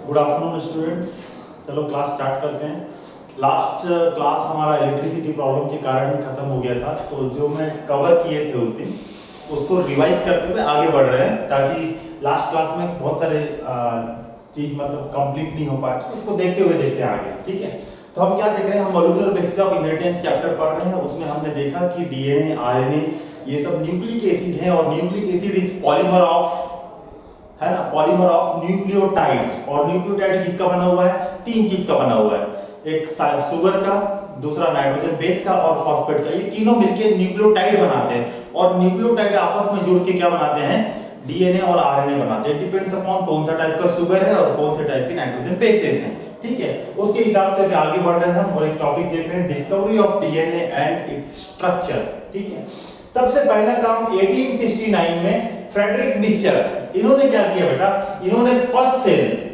Good afternoon students. चलो class start करते हैं। लास्ट क्लास हमारा इलेक्ट्रिसिटी प्रॉब्लम के कारण खत्म हो गया था, तो जो मैं कवर किए थे उस दिन उसको रिवाइज करते हुए आगे बढ़ रहे हैं, ताकि लास्ट क्लास में बहुत सारे चीज मतलब कंप्लीट नहीं हो पाए, उसको देखते हुए देखते हैं आगे। ठीक है, तो हम क्या देख रहे हैं, हम molecular basis of inheritance chapter पढ़ रहे हैं। उसमें हमने देखा कि डीएनए, आरएनए ये सब न्यूक्लिक एसिड है, और nucleic acid is polymer of, है ना, पॉलीमर ऑफ न्यूक्लियोटाइड। और न्यूक्लियोटाइड किसका बना हुआ है? तीन चीज का बना हुआ है, एक सुगर का, दूसरा नाइट्रोजन बेस का और फॉस्फेट का। ये तीनों मिलकर न्यूक्लियोटाइड बनाते हैं, और न्यूक्लियोटाइड आपस में जुड़ के क्या बनाते हैं? डीएनए और आरएनए बनाते हैं। डिपेंड्स अपॉन कौन सा टाइप का सुगर है और कौन से टाइप के नाइट्रोजन बेसेस हैं। ठीक है, उसके हिसाब से आगे बढ़ रहे हैं हम, और एक टॉपिक देख रहे हैं, discovery of DNA and its structure. ठीक है, सबसे पहला काम 1869 में फ्रेडरिक मिक्सचर, इन्होंने क्या किया बेटा, इन्होंने पस सेल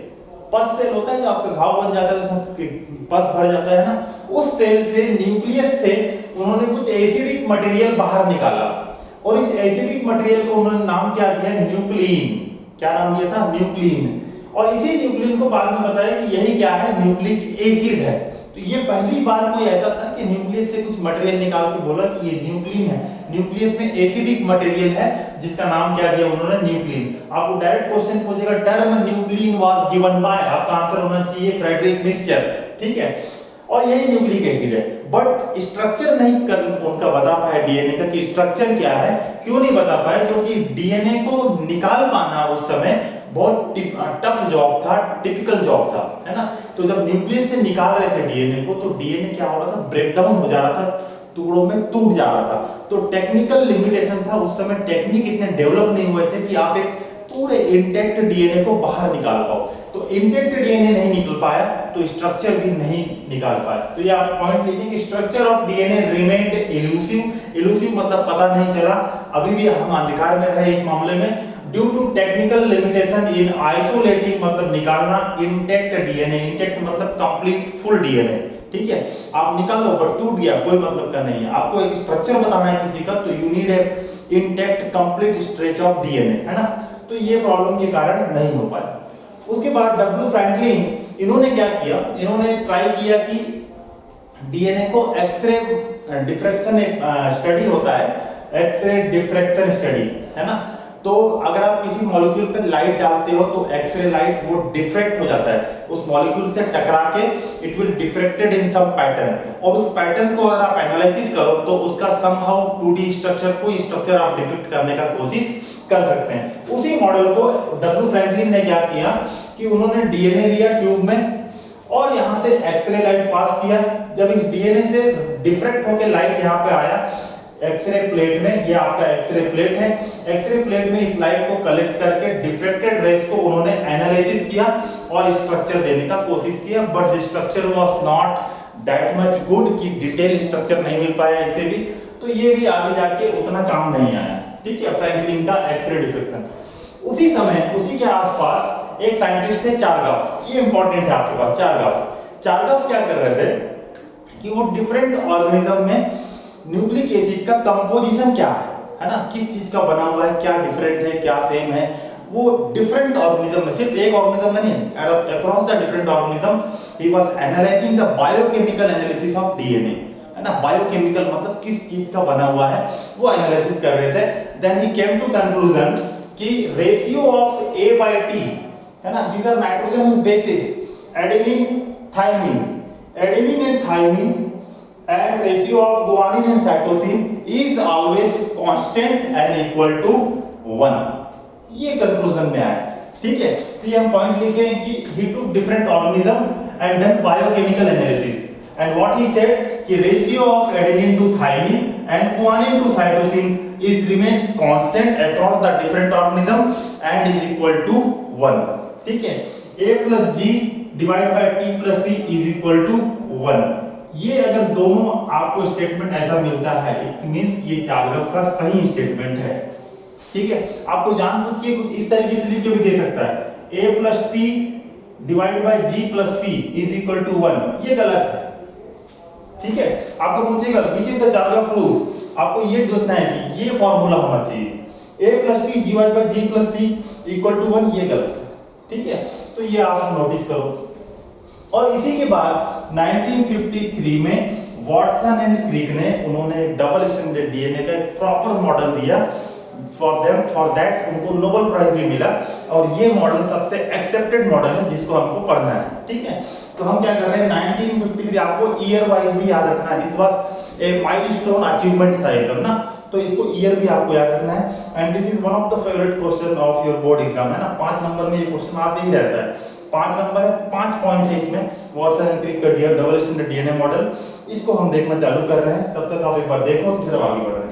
होता है जो आपका घाव बन जाता है, उसमें पस भर जाता है ना, उस सेल से, न्यूक्लियस से उन्होंने कुछ एसिडिक मटेरियल बाहर निकाला, और इस एसिडिक मटेरियल को उन्होंने नाम क्या दिया? न्यूक्लिन। क्या नाम दिया था? न्यूक्लिन। और इसी न्यूक्लिन को बाद में बताया कि यही क्या है? न्यूक्लिक एसिड है। तो ये पहली बार कोई ऐसा था कि न्यूक्लियस से कुछ मटेरियल निकाल के बोला कि ये न्यूक्लिन है। न्यूक्लियस में एसिडिक मटेरियल है जिसका नाम क्या दिया उन्होंने? न्यूक्लिन। आपको डायरेक्ट क्वेश्चन पूछेगा, term nuclein was given by, आपका आंसर होना चाहिए फ्रेडरिक मिक्सचर। ठीक है, और यही न्यूक्लिक एसिड है। बट स्ट्रक्चर नहीं कर उनका बता पाए डीएनए का, कि स्ट्रक्चर क्या है। क्यों नहीं बता पाए? क्योंकि डीएनए को निकाल पाना उस समय बहुत टफ जॉब था, टिपिकल जॉब था, है ना। तो जब न्यूक्लियस से निकाल रहे थे डीएनए को, तो डीएनए क्या हो रहा था? ब्रेक डाउन हो जा रहा था, टुकड़ों में टूट जा रहा था। तो टेक्निकल लिमिटेशन था उस समय, टेक्निक इतने डेवलप नहीं हुए थे कि आप एक पूरे इंटैक्ट डीएनए को बाहर निकाल पाओ। तो इंटैक्ट डीएनए नहीं निकल पाया, तो स्ट्रक्चर भी नहीं निकाल पाया। तो ये आप पॉइंट लिखें कि structure of DNA remained elusive. Elusive मतलब पता नहीं चला, अभी भी हम अंधकार में रहे इस मामले में, due to technical limitation in isolating, मतलब निकालना इंटैक्ट डीएनए। इंटैक्ट मतलब कंप्लीट फुल डीएनए। ठीक है, आप निकालो बट टूट गया, कोई मतलब का नहीं है। आपको एक स्ट्रक्चर बताना है किसी का, तो you need a intact complete stretch of DNA, है ना। तो ये प्रॉब्लम के कारण नहीं हो पाया। उसके बाद डब्ल्यू फ्रैंकलिन, इन्होंने क्या किया? इन्होंने ट्राई किया कि डीएनए को एक्सरे डिफ्रैक्शन स्टडी होता है, एक्सरे डिफ्रैक्शन स्टडी, है ना। तो अगर आप किसी मॉलिक्यूल पे लाइट डालते हो तो एक्सरे लाइट वो डिफ्रैक्ट हो जाता है, उस मॉलिक्यूल से टकरा के it will diffracted in some pattern, और उस पैटर्न को अगर आप एनालिसिस करो तो उसका समहाउ 2D स्ट्रक्चर, कोई स्ट्रक्चर आप डिपिक्ट करने का कोशिश कर सकते हैं। उसी मॉडल को डब्ल्यू फ्रैंकलिन ने क्या किया कि उन्होंने डीएनए लिया ट्यूब में, और यहां से एक्सरे लाइट पास किया। जब इस डीएनए से डिफ्रैक्ट होकर लाइट यहां पे आया एक्सरे प्लेट में, ये आपका एक्सरे प्लेट है, एक्सरे प्लेट में इस लाइट को कलेक्ट करके डिफ्रैक्टेड रेस को उन्होंने एनालिसिस किया और स्ट्रक्चर देने का कोशिश किया। But the structure was not that much good, कि डिटेल स्ट्रक्चर नहीं मिल पाया इसे भी, तो ये भी आगे जाके उतना काम नहीं आया। ठीक है, फ्रैंकलिन का एक्सरे डिफ्रैक्शन। उसी समय, उसी के आसपास एक साइंटिस्ट थे चारगाफ, ये इंपॉर्टेंट है आपके पास। चारगाफ क्या कर रहे थे कि वो डिफरेंट ऑर्गेनिज्म में न्यूक्लिक एसिड का कंपोजिशन क्या है ना, किस चीज का बना हुआ है, क्या डिफरेंट है, क्या सेम है, वो डिफरेंट ऑर्गेनिज्म में, सिर्फ एक ऑर्गेनिज्म में नहीं, across the different organism he was analysing the biochemical analysis of DNA, है ना। बायोकेमिकल मतलब किस चीज का बना हुआ है, वो एनालिसिस कर रहे थे। देन ही केम टू कंक्लूजन कि रेशियो ऑफ A/T, है ना, these are nitrogen basis, adenine, thymine and ratio of guanine and cytosine is always constant and equal to 1, ये कंक्लूजन में आया। ठीक है, तो ये हम पॉइंट लिखे हैं कि he took different organism and then biochemical analysis, and what he said कि ratio of adenine to thymine and guanine to cytosine is remains constant across the different organism and is equal to 1। ठीक है, A plus G divided by T plus C is equal to 1। ये अगर दोनों आपको statement ऐसा मिलता है, it means ये चारगाफ का सही स्टेटमेंट है। ठीक है, आपको जानबूझ के कुछ इस तरीके से लिख के भी दे सकता है, A plus T divided by G plus C is equal to 1, ये गलत है। ठीक है, आपको पूछेगा which is the चारगाफ रूल, आपको ये देखना है कि ये फॉर्मूला होना चाहिए, A plus T divided by G plus C equal to 1, ये गलत है। ठीक है, तो ये आप नोटिस करो। और इसी के बाद 1953 में वॉटसन एंड क्रिक ने उन्होंने डबल स्ट्रैंडेड डीएनए का एक प्रॉपर मॉडल दिया फॉर दैट उनको नोबेल प्राइज भी मिला। और ये मॉडल सबसे एक्सेप्टेड मॉडल है जिसको हमको पढ़ना है, ठीक है। तो हम क्या कर रहे हैं 1953, आपको ईयर वाइज भी याद रखना है, this was a milestone achievement था ये सब ना, तो इसको ईयर भी आपको याद रखना है। And this is one of the favourite question of your board exam, है ना। 5 नंबर में ये क्वेश्चन आते ही रहता है, 5 नंबर है, 5 पॉइंट है इसमें। वॉटसन एंड क्रिक का डबल स्ट्रैंडेड डीएनए मॉडल, इसको हम देखना चालू कर रहे हैं। तब तक आप एक बार देखो फिर आगे बढ़ रहे हैं।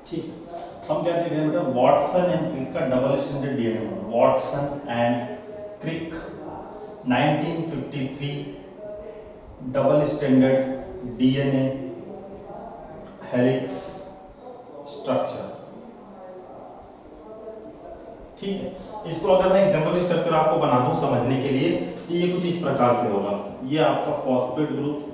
ठीक, हम क्या देख रहे हैं बेटा, वॉटसन एंड क्रिक का double stranded DNA model. Watson and Crick 1953 double stranded DNA helix structure, ठीक है। इसको अगर मैं जनरल स्ट्रक्चर आपको बना दूं समझने के लिए, तो ये कुछ इस प्रकार से होगा। ये आपका फॉस्फेट ग्रुप,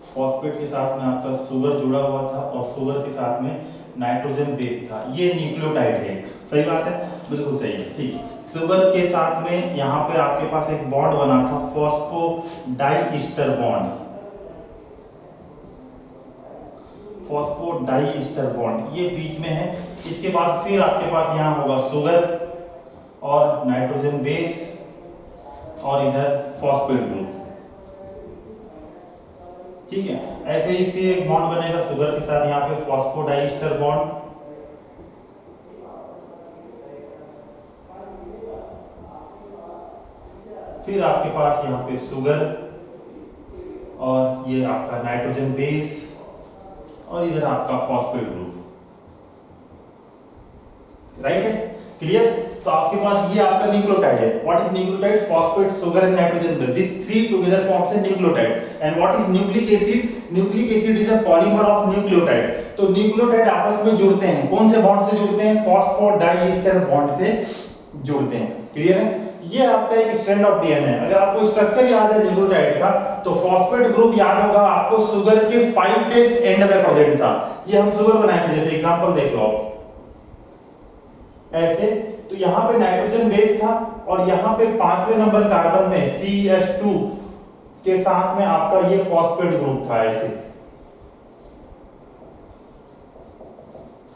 फॉस्फेट के साथ में आपका सुगर जुड़ा हुआ था और सुगर के साथ में नाइट्रोजन बेस था। ये न्यूक्लियोटाइड है, सही बात है, बिल्कुल सही है, ठीक। सुगर के साथ में यहाँ पे आपके पास एक बॉन्ड बना था, फॉस्फोडाइईस्टर बॉन्ड, फॉस्फोडाइईस्टर बॉन्ड ये बीच में है। इसके बाद फिर आपके पास यहाँ होगा सुगर और नाइट्रोजन बेस और इधर फॉस्फेट ग्रुप, ठीक है। ऐसे ही फिर एक बॉन्ड बनेगा सुगर के साथ, यहाँ पे फॉस्फोडाइईस्टर बॉन्ड, फिर आपके पास यहाँ पे सुगर और ये आपका नाइट्रोजन बेस और इधर आपका फॉस्फेट ग्रुप, राइट है, क्लियर। तो आपके पास ये आपका न्यूक्लियोटाइड है। What is nucleotide? Phosphate, sugar and nitrogen base, this three together forms a nucleotide. And what is nucleic acid? Nucleic acid is a polymer of nucleotide. तो nucleotide आपस में जुड़ते हैं, कौन से बॉन्ड से जुड़ते हैं? फॉस्फोडाइईस्टर बॉन्ड से जुड़ते हैं, क्लियर है। ये आपका एक स्ट्रैंड ऑफ डीएनए है। अगर आपको स्ट्रक्चर याद है न्यूक्लियोटाइड का, तो फॉस्फेट ग्रुप याद होगा आपको, सुगर के 5 डेज एंड में प्रेजेंट था। ये हम सुगर बनाए थे, जैसे एग्जांपल देख लो आप ऐसे। तो यहाँ पे नाइट्रोजन बेस था और यहाँ पे 5वें नंबर कार्बन में CH2 के साथ में आपका ये फॉस्फेट ग्रुप था, ऐसे,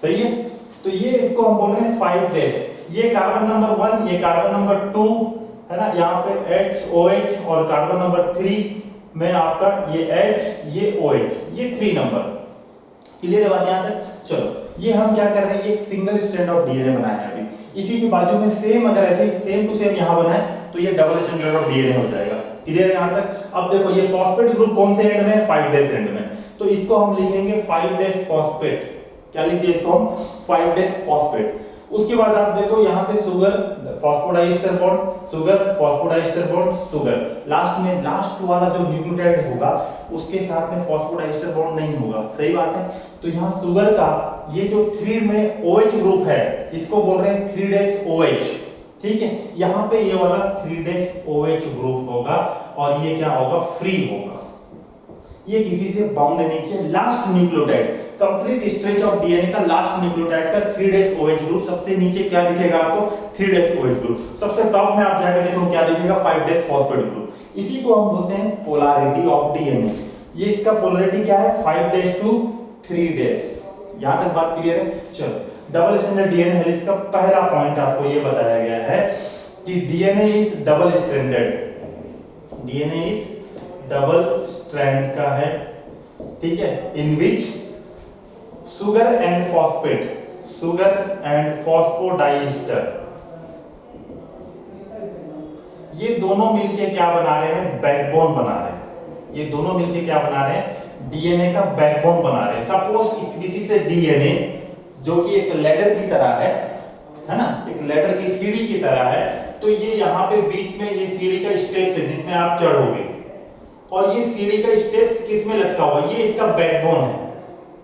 सही है। तो ये इसको हम बोल रहे हैं 5 डेज। ये कार्बन नंबर 1, ये कार्बन नंबर 2 है ना, यहाँ पे HOH और कार्बन नंबर 3 में आपका ये H, ये OH, ये 3 नंबर, क्लियर है बात यहाँ तक। चलो ये हम क्या कर रहे हैं, ये एक सिंगल स्ट्रैंड ऑफ डीएनए बनाया है अभी। इसी के बाजू में सेम, अगर ऐसे सेम टू सेम यहाँ बनाए तो ये डबल स्ट्रैंड ऑफ डीएनए हो जाएगा, क्लियर है यहाँ तक। अब देखो ये फॉस्फेट ग्रुप कौन से एंड में है? 5 डेज एंड में। तो इसको हम लिखेंगे 5 डेज फॉस्फेट। क्या लिख दिए इसको हम? 5 डेज फॉस्फेट। उसके बाद आप देखो यहाँ से sugar, phosphodiester bond, sugar, phosphodiester bond, sugar. Last में लास्ट वाला जो न्यूक्लियोटाइड होगा उसके साथ में फॉस्फोडाइईस्टर बॉन्ड नहीं होगा, सही बात है। तो यहाँ सुगर का ये जो 3 में OH ग्रुप है, इसको बोल रहे हैं 3 डेज OH, ठीक है। यहाँ पे ये वाला 3 डेज OH ग्रुप होगा और ये क्या होगा? फ्री होगा, ये किसी से बाउंड नहीं किया। Last nucleotide, complete stretch of DNA का लास्ट न्यूक्लियोटाइड का 3 डेज OH ग्रुप। सबसे नीचे क्या दिखेगा आपको? 3 डेज OH ग्रुप। सबसे टॉप में आप जाकर देखो क्या दिखेगा? 5 डेज फॉस्फेट ग्रुप। इसी को हम बोलते हैं पोलैरिटी ऑफ डीएनए। ये इसका पोलैरिटी क्या है? 5 डेज टू 3 डेज। यहां तक बात क्लियर है। चलो डबल स्ट्रैंडेड डीएनए हेलिक्स का पहला पॉइंट आपको ये बताया गया है कि DNA is double stranded. DNA is double strand का है, ठीक है, in which sugar and phosphate, sugar and phosphodiester, ये दोनों मिलके क्या बना रहे हैं? बैकबोन बना रहे हैं। ये दोनों मिलके क्या बना रहे हैं? डीएनए का बैकबोन बना रहे हैं। Suppose if this is a DNA जो कि एक लैडर की तरह है ना, एक लैडर की सीढ़ी की तरह है, तो ये यहाँ पे बीच में ये सीढ़ी का स्टेप्स है जिसमें आप चढ़ोगे, और ये सीढ़ी का स्टेप्स किस में लटका हुआ? ये इसका बैकबोन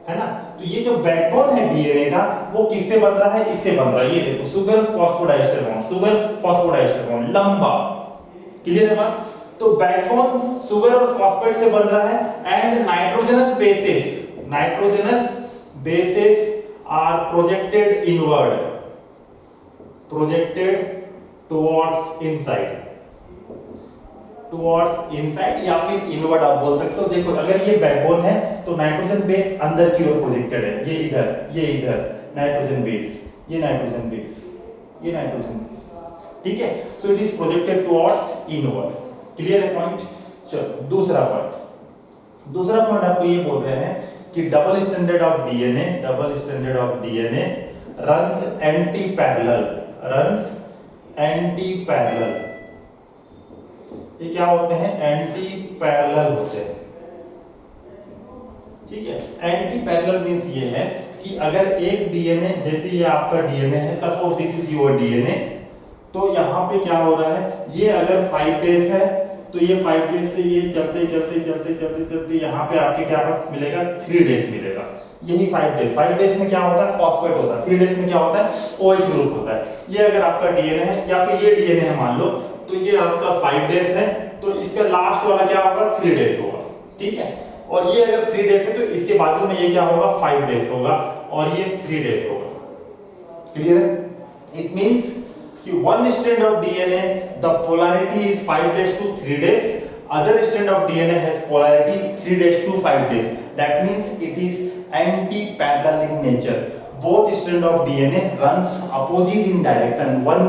है ना। तो ये जो बैकबोन है डीएनए का वो किससे बन रहा है? इससे बन रहा है। ये देखो sugar phosphodiester bond, sugar phosphodiester bond, लंबा। क्लियर है बात? तो बैकबोन शुगर और फॉस्फेट से बन रहा है and nitrogenous bases are projected inward, projected towards inside या फिर इनवर्ड आप बोल सकते हो। देखो अगर ये बैकबोन है तो नाइट्रोजन बेस अंदर की ओर प्रोजेक्टेड है, ये इधर नाइट्रोजन बेस, ये नाइट्रोजन बेस, ठीक है। So it is projected towards inward. Clear है पॉइंट? चलो दूसरा पॉइंट आपको ये बोल रहे हैं कि double standard of DNA runs anti parallel. ये क्या होते हैं? एंटी पैरेलल होते हैं। ठीक है, एंटी पैरेलल मींस ये है कि अगर एक डीएनए, जैसे ये आपका डीएनए है, suppose this is your DNA, तो यहाँ पे क्या हो रहा है? ये अगर 5 डेज है तो ये 5 डेज से ये चलते यहाँ पे आपके क्या मिलेगा? 3 डेज मिलेगा। यही 5 डेज में क्या होता है? फॉस्फेट होता है। 3 डेज में क्या होता है? OH ग्रुप होता है। ये अगर आपका डीएनए है या फिर ये डीएनए है मान लो, तो ये आपका 5 डेज है, तो इसका लास्ट वाला क्या होगा? 3 डेज होगा। ठीक है, और ये अगर 3 डेज है तो इसके बाजू में ये क्या होगा? 5 डेज होगा, और ये 3 डेज होगा। क्लियर है? इट मींस कि one strand of DNA the polarity is 5 days to 3 days, other strand of DNA has polarity 3 days to 5 days. That means it is anti-parallel in nature. Both strand of DNA runs opposite in direction. One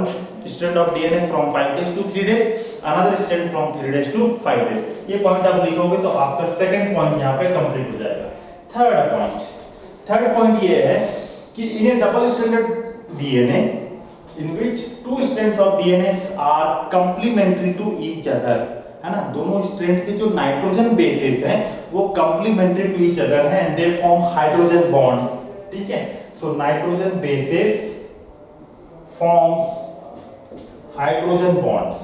strand of DNA from 5 days to 3 days, another strand from 3 days to 5 days. ये point आप लिखोगे तो आपका second point यहाँ पे complete हो जाएगा। Third point ये है कि in a double stranded DNA in which 2 strands of DNA are complementary to each other, है ना, दोनों स्ट्रैंड के जो नाइट्रोजन बेसेस हैं वो complementary to each other हैं, and they form hydrogen bond. ठीक है, so nitrogen bases forms hydrogen bonds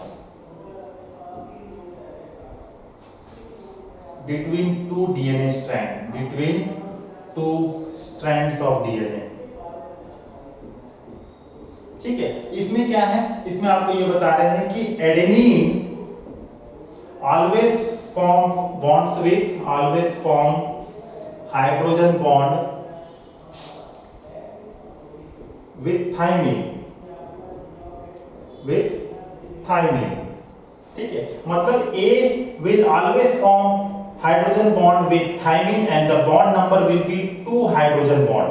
between two DNA strands, between 2 strands of DNA. ठीक है, इसमें क्या है? इसमें आपको ये बता रहे हैं कि adenine always form hydrogen bond with thymine, ठीक है, मतलब A will always form hydrogen bond with thymine and the bond number will be 2 hydrogen bond.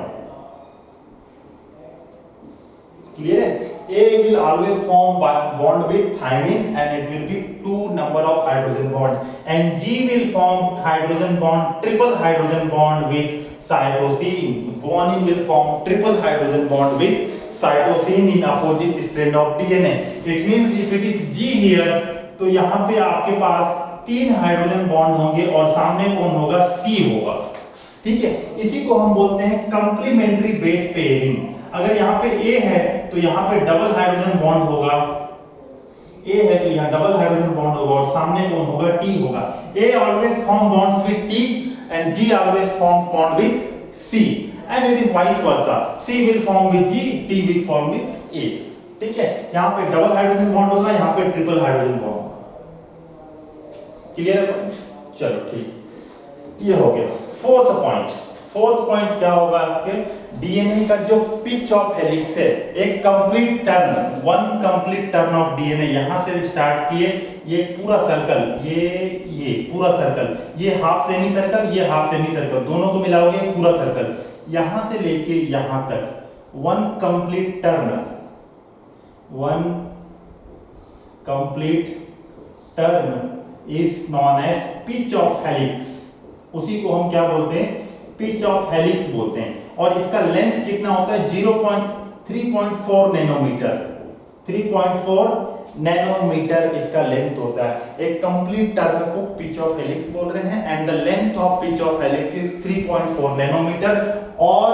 Clear है? A will always form bond with thymine and it will be 2 number of hydrogen bond, and G will form hydrogen bond, triple hydrogen bond with cytosine. Guanine will form triple hydrogen bond with cytosine in opposite strand of DNA. It means if it is G here, तो यहाँ पे आपके पास 3 hydrogen bond होंगे और सामने कौन होगा? C होगा। ठीक है, इसी को हम बोलते हैं कंप्लीमेंट्री बेस पेयरिंग। अगर यहाँ पे A है तो यहाँ पे डबल हाइड्रोजन बॉन्ड होगा, A है तो यहाँ डबल हाइड्रोजन बॉन्ड होगा और सामने कौन होगा? T होगा। A always form bonds with T and G always forms bond with C, and it is vice versa. C will form with G, T will form with A. ठीक है, यहाँ पे डबल हाइड्रोजन बॉन्ड होगा, यहाँ पे triple hydrogen bond होगा। Clear है? चलो ठीक, ये हो गया। फोर्थ पॉइंट क्या होगा आपके? डीएनए का जो पिच ऑफ हेलिक्स है, एक complete turn, one complete turn of DNA, यहां से स्टार्ट किए, ये पूरा सर्कल, ये पूरा सर्कल, ये हाफ सेमी सर्कल, ये हाफ सेमी सर्कल, दोनों को मिलाओगे पूरा सर्कल, यहां से लेके यहां तक one complete turn is known as pitch of helix. उसी को हम क्या बोलते हैं? पिच ऑफ हेलिक्स बोलते हैं। और इसका लेंथ कितना होता है 3.4 नैनोमीटर, 3.4 नैनोमीटर इसका लेंथ होता है। एक कंप्लीट टर्म को पिच ऑफ हेलिक्स बोल रहे हैं and the length of pitch of helix is 3.4 nanometre और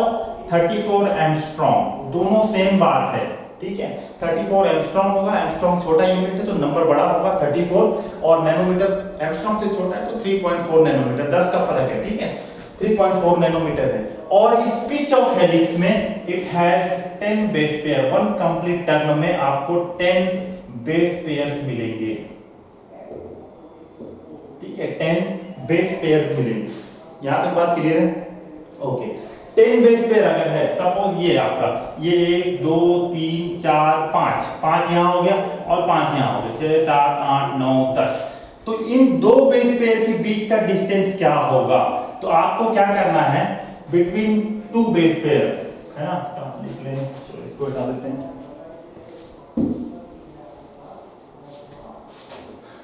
34 एंगस्ट्रॉम, दोनों सेम बात है, ठीक है। 34 एंगस्ट्रॉम होगा, एंगस्ट्रॉम छोटा यूनिट है तो नंबर बड़ा होगा 34, और नैनोमीटर एंगस्ट्रॉम से छोटा है तो 3.4 नैनोमीटर, 10 का फर्क है, ठीक है। 3.4 नैनोमीटर है। और इस पिच ऑफ हेलिक्स में it has 10 base pair, one complete turn में आपको 10 बेस पेयर्स मिलेंगे, ठीक है, 10 बेस पेयर्स मिलेंगे। यहां तक बात क्लियर है? ओके। 10 बेस पेयर अगर है, सपोज ये आपका ये 1 2 3 4 5 यहां हो गया और 5 यहां हो गया, 6 7 8 9 10। तो इन दो बेस पेयर के बीच का डिस्टेंस क्या होगा? तो आपको क्या करना है, बिटवीन टू बेस पेयर, है ना, लिख लें, चलो इसको हटा देते हैं।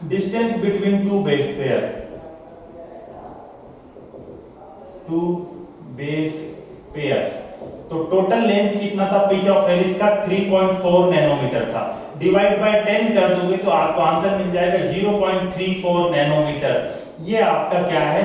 Distance between two base pair, two base pairs, तो टोटल लेंथ कितना था पिच ऑफ हेलिक्स का? 3.4 नैनोमीटर था। डिवाइड बाय 10 कर दोगे तो आपको आंसर मिल जाएगा 0.34 नैनोमीटर। ये आपका क्या है,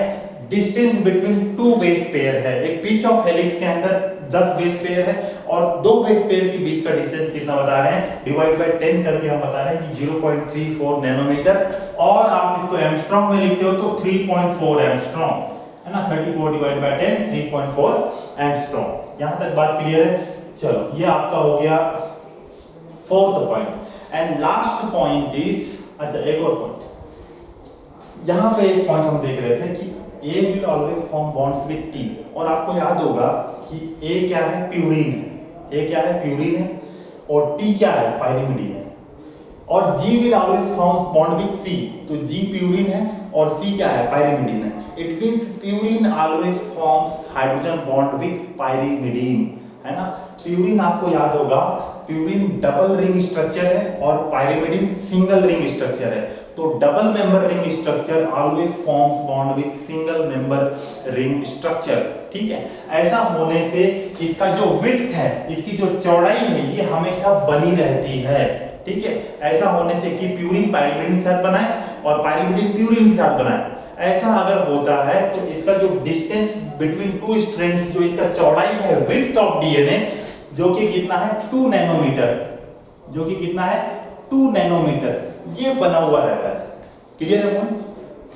distance between two base pair है। एक पिच ऑफ हेलिक्स के अंदर 10 बेस पेयर है और दो बेस पेयर के बीच का डिस्टेंस कितना बता रहे हैं, डिवाइड बाय 10 करके हम बता रहे हैं कि 0.34 नैनोमीटर। और आप इसको एंगस्ट्रॉम में लिखते हो तो 3.4 एंगस्ट्रॉम, है ना, 34 डिवाइड बाय 10 3.4 एंगस्ट्रॉम। यहां तक बात क्लियर है? चलो, ये आपका हो गया fourth point. And last point is, अच्छा एक और पॉइंट, यहां पे एक पॉइंट हम देख रहे थे कि A will always form bonds with T, और आपको याद होगा कि A क्या है, प्यूरिन है, A क्या है, प्यूरिन है, और T क्या है, पायरिमिडीन है। और G will always form bond with C, तो G प्यूरिन है और C क्या है, पायरिमिडीन है। It means purine always forms hydrogen bond with pyrimidine, है ना। प्यूरिन आपको याद होगा, प्यूरिन डबल रिंग स्ट्रक्चर है और पायरिमिडीन सिंगल रिंग स्ट्रक्चर है। तो double member ring structure always forms bond with single member ring structure, ठीक है। ऐसा होने से इसका जो विड्थ है, इसकी जो चौड़ाई है, ये हमेशा बनी रहती है, ठीक है। ऐसा होने से कि प्यूरिन पायरिमिडीन के साथ बनाए और पायरिमिडीन प्यूरिन के साथ बनाए, ऐसा अगर होता है तो इसका जो डिस्टेंस बिटवीन टू स्ट्रैंड्स, जो इसका चौड़ाई है, विड्थ ऑफ डीएनए, जो कि कितना है 2 नैनोमीटर, जो कि कितना है 2 नैनोमीटर, ये बना हुआ रहता है। क्लियर है पॉइंट्स?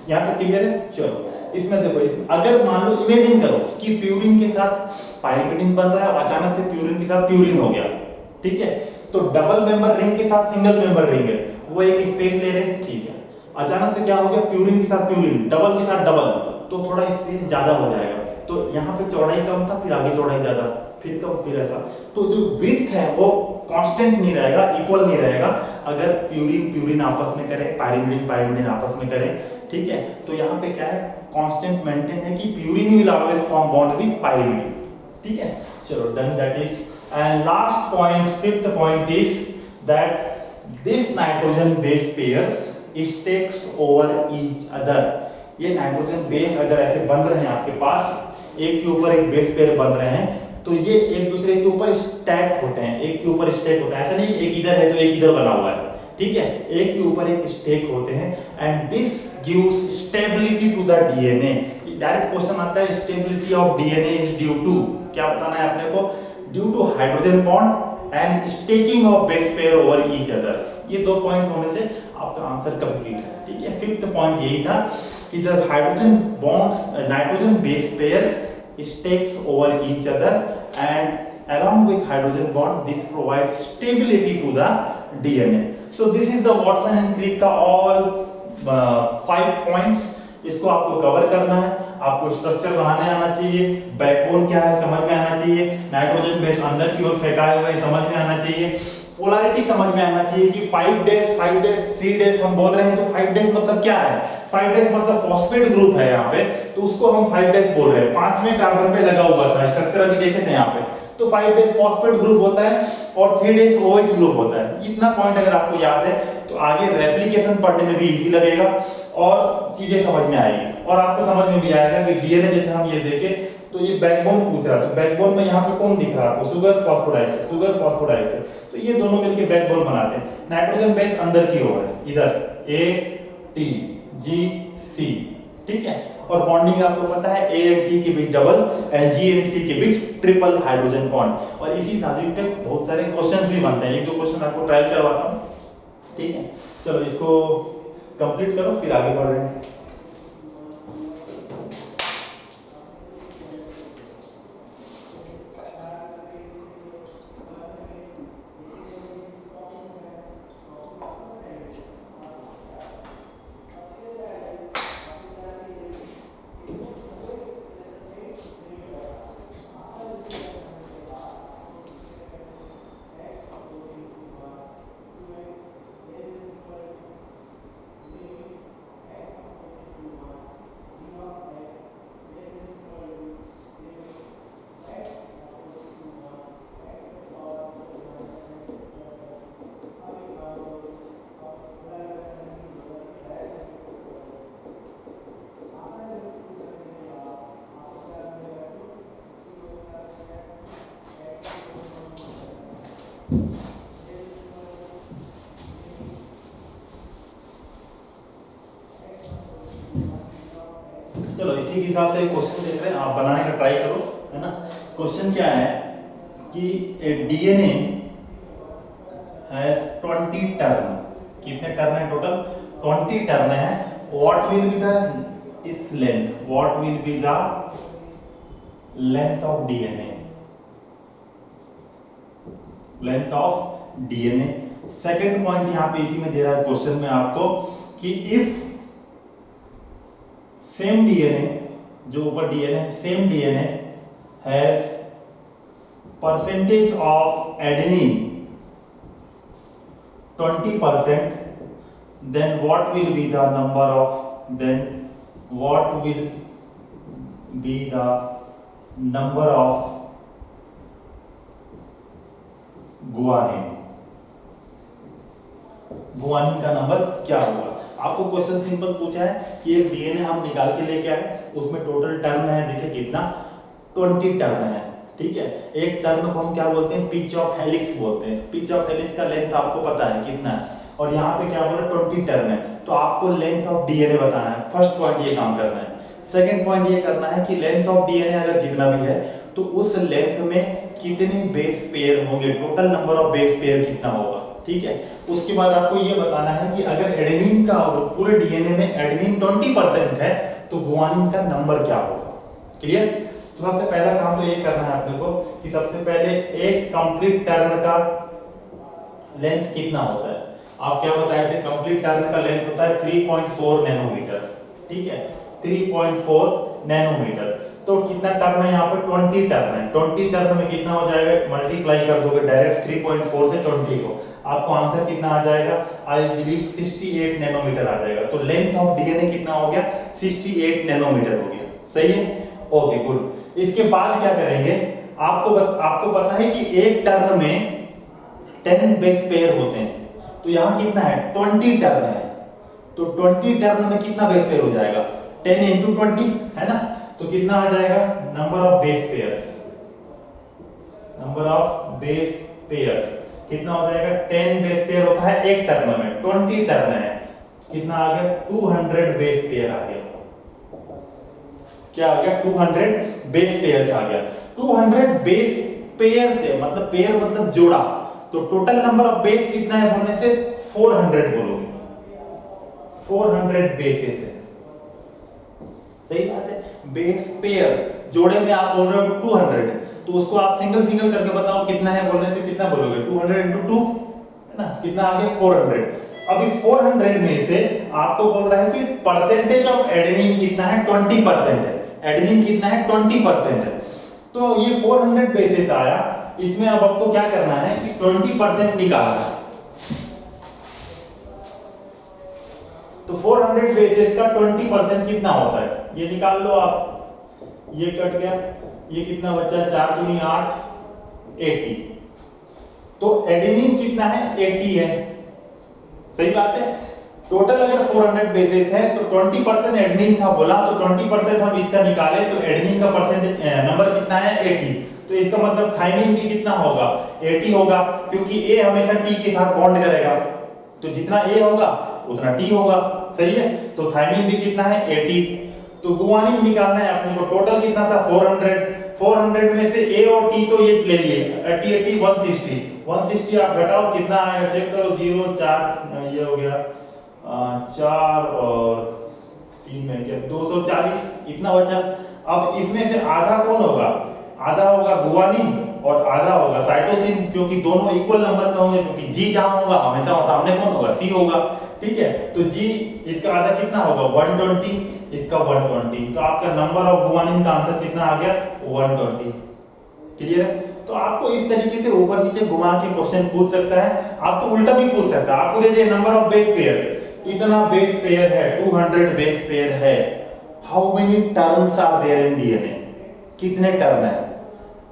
यहां तक क्लियर है? चलो, इसमें देखो, इसमें अगर मान लो इमेजिन करो कि प्यूरिन के साथ पायरिमिडीन बन रहा है और अचानक से प्यूरिन के साथ प्यूरिन हो गया, ठीक है। तो डबल मेंबर रिंग के साथ सिंगल मेंबर रिंग है, वो एक स्पेस ले रहे हैं, ठीक है। अचानक से क्या हो गया, प्यूरिन के साथ प्यूरिन, डबल के साथ डबल, तो थोड़ा स्पेस ज्यादा हो जाएगा। तो यहाँ पे चौड़ाई कम था, फिर आगे चौड़ाई ज्यादा, फिर कम, फिर ऐसा। तो जो विड्थ है वो कांस्टेंट नहीं रहेगा, इक्वल नहीं रहेगा अगर प्यूरिन प्यूरिन आपस में करें, पायरिमिडीन पायरिमिडीन आपस में करें, ठीक है। तो यहाँ पे क्या है, कांस्टेंट मेंटेन है कि purine will always form bond with pyrimidine, ठीक है। चलो, done, that is. And last point, fifth point is that this nitrogen base pairs stakes over each other. ये नाइट्रोजन बेस अगर ऐसे बन रहे हैं आपके पास, एक के ऊपर एक बेस पेयर बन रहे हैं, तो ये एक दूसरे के ऊपर स्टैक होते हैं, एक के ऊपर स्टैक होता है। ऐसा नहीं एक इधर है तो एक इधर बना हुआ है, ठीक है, एक के ऊपर एक स्टैक होते हैं। And this gives stability to the DNA. Direct question आता है, stability of DNA is due to, क्या बताना है अपने को, due to hydrogen bond and stacking of base pair over each other. ये दो पॉइंट होने से आपका आंसर कंप्लीट है, ठीक है। फिफ्थ पॉइंट यही था कि जब hydrogen bonds, nitrogen base pairs stakes over each other and along with hydrogen bond, this provides stability to the DNA. So this is the Watson and Crick का all 5 points। इसको आपको cover करना है, आपको स्ट्रक्चर बनाने आना चाहिए, backbone क्या है समझ में आना चाहिए, नाइट्रोजन बेस अंदर की ओर फेंकाए हुए समझ में आना चाहिए, पोलैरिटी समझ में आना चाहिए कि 5 डेज 3 डेज हम बोल रहे हैं, तो 5 डेज मतलब क्या है, 5 डेज मतलब फॉस्फेट ग्रुप है यहाँ पे, तो उसको हम 5 डेज बोल रहे हैं। 5वें कार्बन पे लगा हुआ था, स्ट्रक्चर अभी देखे थे यहाँ पे, तो 5 डेज फॉस्फेट ग्रुप होता है और 3 डेज OH ग्रुप होता है। इतना पॉइंट अगर आपको याद है तो आगे रेप्लिकेशन पढ़ने में भी इजी लगेगा और चीजें समझ में आएगी, और आपको समझ में भी आएगा कि डीएनए जैसे हम ये देखें तो ये बैकबोन पूछ रहा है, तो बैकबोन में यहाँ पे कौन दिख रहा है आपको? Sugar phosphodiester, sugar phosphodiester. तो ये दोनों मिलके बैकबोन बनाते हैं। नाइट्रोजन बेस अंदर की ओर है, इधर ATGC, ठीक है। और बॉन्डिंग आपको पता है A एंड T के बीच डबल, G एंड C के बीच ट्रिपल हाइड्रोजन बॉन्ड। और इसी नाजुक पे बहुत सारे क्वेश्चंस भी बनते हैं, एक दो क्वेश्चन आपको ट्रायल करवाता हूँ, ठीक है। चलो इसको कंप्लीट करो, फिर आगे बढ़ रहे हैं। चलो इसी के हिसाब से क्वेश्चन देख रहे हैं, आप बनाने का ट्राई करो, है ना। क्वेश्चन क्या है कि DNA हैज 20 टर्न, कितने टर्न है टोटल? 20 टर्न है। What will be the its length, what will be the length of DNA, length of DNA। Second point यहां पे इसी में दे रहा है क्वेश्चन में आपको कि इफ सेम DNA, जो ऊपर DNA है, same DNA has percentage of adenine 20%, then what will be the number of, then what will be the number of guanine, guanine का नंबर क्या होगा? आपको क्वेश्चन सिंपल पूछा है कि एक DNA हम निकाल के लेके आए, उसमें टोटल टर्न है, देखिए कितना, 20 टर्न है, ठीक है। एक टर्न को हम क्या बोलते हैं? पिच ऑफ हेलिक्स बोलते हैं। पिच ऑफ हेलिक्स का लेंथ आपको पता है कितना है, और यहाँ पे क्या बोला? 20 टर्न है। तो आपको लेंथ ऑफ DNA बताना है। फर्स्ट पॉइंट ये काम करना है। सेकंड पॉइंट ये करना है कि लेंथ ऑफ DNA अगर जितना भी है तो उस लेंथ में कितने बेस पेयर होंगे, total number of base pair कितना होगा, ठीक है। उसके बाद आपको ये बताना है कि अगर एडेनिन का पूरे DNA में एडेनिन 20% है तो गुआनिन का नंबर क्या होगा। क्लियर? तो सबसे पहला काम तो ये करना है अपने को कि सबसे पहले एक कंप्लीट टर्न का लेंथ कितना होता है। आप क्या बताए थे? कंप्लीट टर्न का लेंथ होता है 3.4 नैनोमीटर, ठीक है, 3.4 नैनोमीटर। तो कितना टर्न है यहाँ पे? 20 टर्न है। 20 टर्न में कितना हो जाएगा? मल्टीप्लाई कर दोगे डायरेक्ट 3.4 से 20 को, आपको आंसर कितना आ जाएगा? आई बिलीव 68 नैनोमीटर आ जाएगा। तो लेंथ ऑफ DNA कितना हो गया? 68 नैनोमीटर हो गया। सही है, ओके गुड। इसके बाद क्या करेंगे? आपको पता है कि एक टर्न में 10 बेस पेयर होते हैं, तो यहाँ कितना है? 20 टर्न है, तो 20 टर्न में कितना बेस पेयर हो जाएगा? 10 into 20 है ना, तो कितना आ जाएगा? Number of base pairs, number of base pairs कितना हो जाएगा? 10 बेस पेयर होता है एक टर्न में, 20 टर्न है, कितना आ गया? 200 बेस पेयर आ गया। क्या आ गया? 200 बेस पेयर्स आ गया। 200 बेस पेयर से मतलब पेयर मतलब जोड़ा, तो टोटल नंबर ऑफ बेस कितना है बोलने से 400 बोलोगे, 400 बेसेस है। सही बात है। बेस पेयर जोड़े में आप बोल रहे हो 200, तो उसको आप सिंगल सिंगल करके बताओ कितना है बोलने से कितना बोलोगे? 200 into 2 है ना, कितना आ गया? 400। अब इस 400 में से आपको बोल रहा है कि परसेंटेज ऑफ एडेनिन कितना है? 20% है। एडेनिन कितना है? 20% है। तो ये 400 बेसिस आया, इसमें अब आपको क्या करना है कि 20% निकालना है। तो 400 बेसिस का 20% कितना होता है? ये निकाल लो आप। ये कट गया, ये कितना बचा? 4 दूनी 8, 80। तो एडेनिन कितना है? 80 है। सही बात है। टोटल अगर 400 बेसिस है तो 20% एडेनिन था बोला, तो 20% हम इसका निकाले तो एडेनिन का परसेंटेज नंबर कितना है 80। तो इसका मतलब थाइमिन भी कितना होगा 80 होगा, क्योंकि ए हमेशा टी के साथ बॉन्ड करेगा, तो जितना ए होगा उतना टी होगा, सही है। तो थाइमिन भी कितना है 80। तो गुआनिन निकालना है अपने को, टोटल कितना था 400 में से ए और टी तो ये ले लिए 80 80 160 आप घटाओ कितना आएगा चेक करो, 0 4 ये हो गया 4 और 3 में क्या 240 इतना बचा। अब इसमें से आधा कौन होगा, आधा होगा गुआनिन और आधा होगा साइटोसिन, क्योंकि दोनों इक्वल नंबर का होंगे, क्योंकि जी जहां होगा हमेशा सामने कौन होगा सी होगा, ठीक है। तो जी इसका आधा कितना होगा 120, इसका 120, तो आपका नंबर ऑफ गुआनिन का आंसर कितना आ गया 120। क्लियर है। तो आपको इस तरीके से ऊपर नीचे घुमा के क्वेश्चन पूछ सकता है, आपको उल्टा भी पूछ सकता है। आपको दे दिया नंबर ऑफ बेस पेयर, इतना बेस पेयर है 200 बेस पेयर है, how many turns are there in DNA, कितने टर्न है,